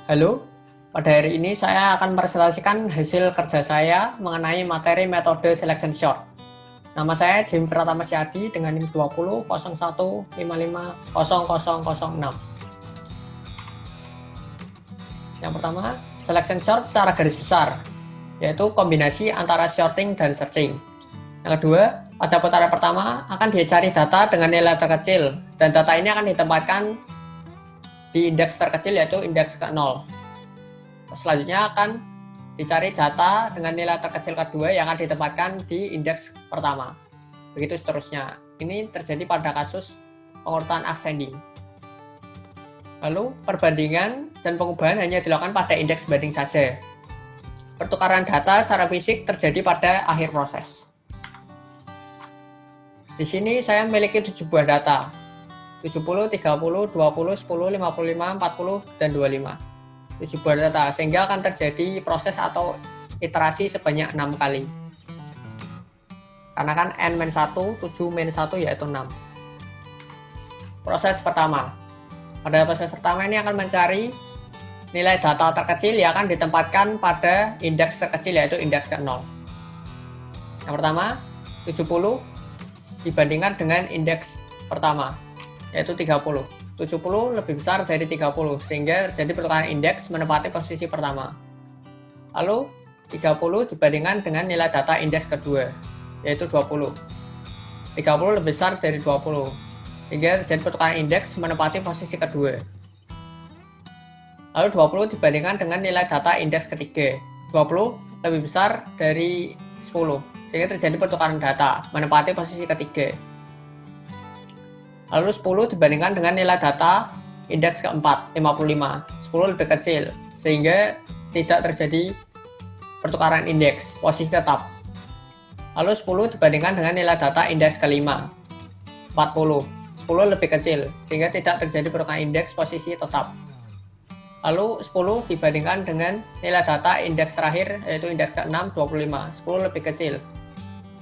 Halo, pada hari ini saya akan presentasikan hasil kerja saya mengenai materi metode selection short. Nama saya Jim Pratama Syadi dengan NIM 20.0155.000006. Yang pertama, selection short secara garis besar, yaitu kombinasi antara sorting dan searching. Yang kedua, pada putaran pertama akan dicari data dengan nilai terkecil, dan data ini akan ditempatkan di indeks terkecil yaitu indeks ke-0. Selanjutnya akan dicari data dengan nilai terkecil kedua yang akan ditempatkan di indeks pertama. Begitu seterusnya. Ini terjadi pada kasus pengurutan ascending. Lalu perbandingan dan pengubahan hanya dilakukan pada indeks banding saja. Pertukaran data secara fisik terjadi pada akhir proses. Di sini saya memiliki 7 buah data. 70, 30, 20, 10, 55, 40, dan 25. 7 buah data, sehingga akan terjadi proses atau iterasi sebanyak 6 kali. Karena kan N-1, 7-1 yaitu 6. Proses pertama. Pada proses pertama ini akan mencari nilai data terkecil yang akan ditempatkan pada indeks terkecil yaitu indeks ke-0. Yang pertama, 70 dibandingkan dengan indeks pertama yaitu 30. 70 lebih besar dari 30 sehingga terjadi pertukaran indeks menempati posisi pertama. Lalu 30 dibandingkan dengan nilai data indeks kedua yaitu 20. 30 lebih besar dari 20 sehingga terjadi pertukaran indeks menempati posisi kedua. Lalu 20 dibandingkan dengan nilai data indeks ketiga. 20 lebih besar dari 10 sehingga terjadi pertukaran data menempati posisi ketiga. Lalu 10 dibandingkan dengan nilai data indeks keempat 55. 10 lebih kecil sehingga tidak terjadi pertukaran indeks, posisi tetap. Lalu 10 dibandingkan dengan nilai data indeks kelima 40. 10 lebih kecil sehingga tidak terjadi pertukaran indeks, posisi tetap. Lalu 10 dibandingkan dengan nilai data indeks terakhir yaitu indeks ke-6 25. 10 lebih kecil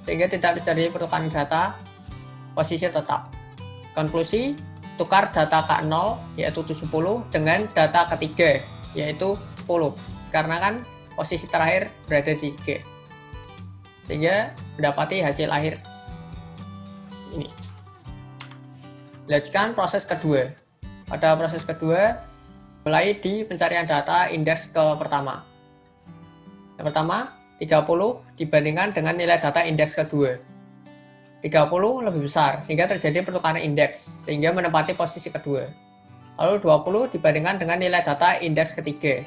sehingga tidak terjadi pertukaran data, posisi tetap. Konklusi, tukar data K0 yaitu 70 dengan data ketiga yaitu 10 karena kan posisi terakhir berada di G sehingga mendapati hasil akhir ini. Lanjutkan proses kedua. Pada proses kedua mulai di pencarian data indeks ke pertama. Yang pertama 30 dibandingkan dengan nilai data indeks kedua. 30 lebih besar sehingga terjadi pertukaran indeks sehingga menempati posisi kedua. Lalu 20 dibandingkan dengan nilai data indeks ketiga.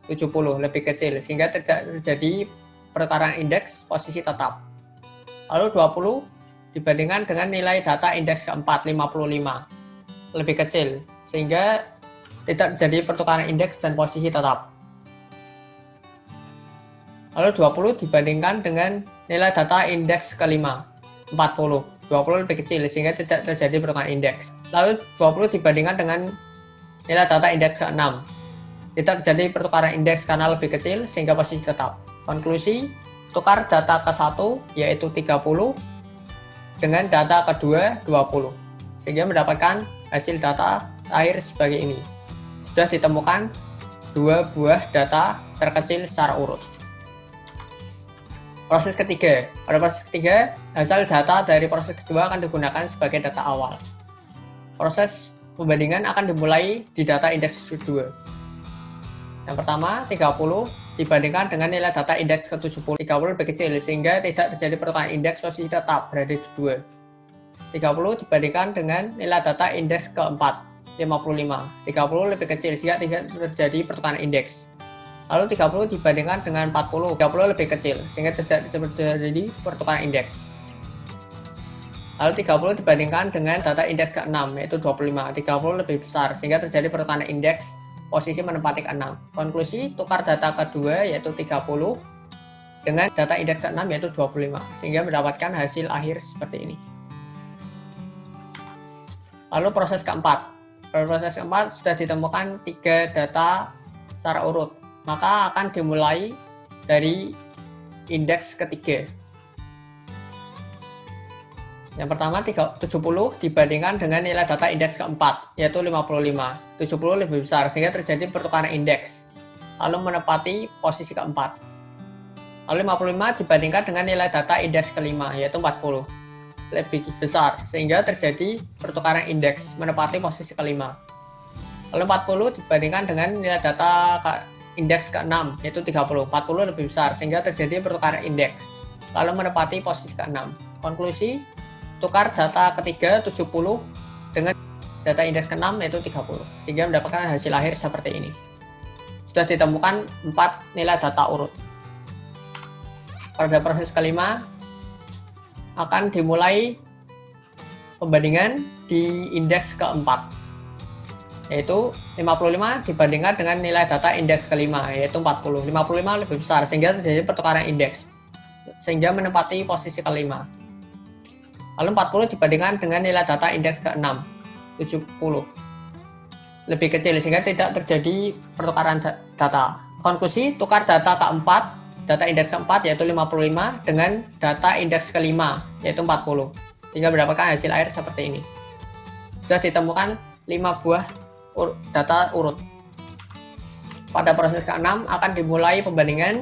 70 lebih kecil sehingga tidak terjadi pertukaran indeks, posisi tetap. Lalu 20 dibandingkan dengan nilai data indeks keempat 55 lebih kecil sehingga tidak terjadi pertukaran indeks dan posisi tetap. Lalu 20 dibandingkan dengan nilai data indeks kelima 40. 20 lebih kecil sehingga tidak terjadi pertukaran indeks. Lalu 20 dibandingkan dengan nilai data indeks ke-6. Tidak terjadi pertukaran indeks karena lebih kecil sehingga posisi tetap. Konklusi, tukar data ke-1 yaitu 30 dengan data kedua 20 sehingga mendapatkan hasil data akhir sebagai ini. Sudah ditemukan 2 buah data terkecil secara urut. Proses ketiga. Pada proses ketiga, hasil data dari proses kedua akan digunakan sebagai data awal. Proses pembandingan akan dimulai di data indeks kedua. Yang pertama, 30 dibandingkan dengan nilai data indeks ke-70. 30 lebih kecil sehingga tidak terjadi pertukaran indeks, posisi tetap berada di 2. 30 dibandingkan dengan nilai data indeks keempat 55. 30 lebih kecil sehingga tidak terjadi pertukaran indeks. Lalu 30 dibandingkan dengan 40. 30 lebih kecil sehingga tidak terjadi pertukaran indeks. Lalu 30 dibandingkan dengan data indeks ke-6 yaitu 25. 30 lebih besar sehingga terjadi pertukaran indeks, posisi menempati ke-6. Konklusi, tukar data kedua yaitu 30 dengan data indeks ke-6 yaitu 25 sehingga mendapatkan hasil akhir seperti ini. Lalu proses keempat. Pada proses keempat sudah ditemukan 3 data secara urut, maka akan dimulai dari indeks ketiga. Yang pertama 70 dibandingkan dengan nilai data indeks keempat, yaitu 55. 70 lebih besar, sehingga terjadi pertukaran indeks, lalu menempati posisi keempat. Lalu 55 dibandingkan dengan nilai data indeks kelima, yaitu 40. Lebih besar, sehingga terjadi pertukaran indeks, menempati posisi kelima. Lalu 40 dibandingkan dengan nilai data indeks ke-6, yaitu 30. 40 lebih besar, sehingga terjadi pertukaran indeks, lalu menempati posisi ke-6. Konklusi, tukar data ketiga 70 dengan data indeks ke-6 yaitu 30, sehingga mendapatkan hasil akhir seperti ini. Sudah ditemukan 4 nilai data urut. Pada proses kelima akan dimulai pembandingan di indeks keempat, yaitu 55 dibandingkan dengan nilai data indeks kelima, yaitu 40. 55 lebih besar, sehingga terjadi pertukaran indeks, sehingga menempati posisi kelima. Lalu 40 dibandingkan dengan nilai data indeks ke-6, 70. Lebih kecil, sehingga tidak terjadi pertukaran data. Konklusi, tukar data keempat, data indeks keempat yaitu 55 dengan data indeks kelima, yaitu 40. Sehingga mendapatkan hasil akhir seperti ini. Sudah ditemukan 5 buah data urut. Pada proses ke-6 akan dimulai pembandingan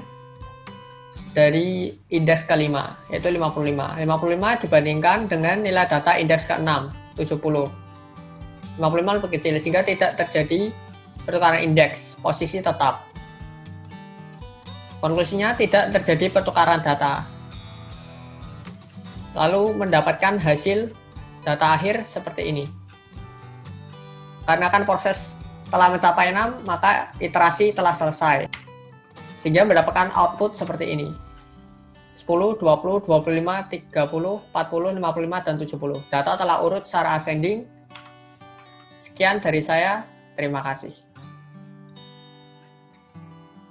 dari indeks kelima, yaitu 55. 55 dibandingkan dengan nilai data indeks ke-6, 70. 55 lebih kecil, sehingga tidak terjadi pertukaran indeks, posisi tetap. Konklusinya, tidak terjadi pertukaran data. Lalu mendapatkan hasil data akhir seperti ini. Karena kan proses telah mencapai 6, maka iterasi telah selesai, sehingga mendapatkan output seperti ini. 10, 20, 25, 30, 40, 55, dan 70. Data telah urut secara ascending. Sekian dari saya, terima kasih.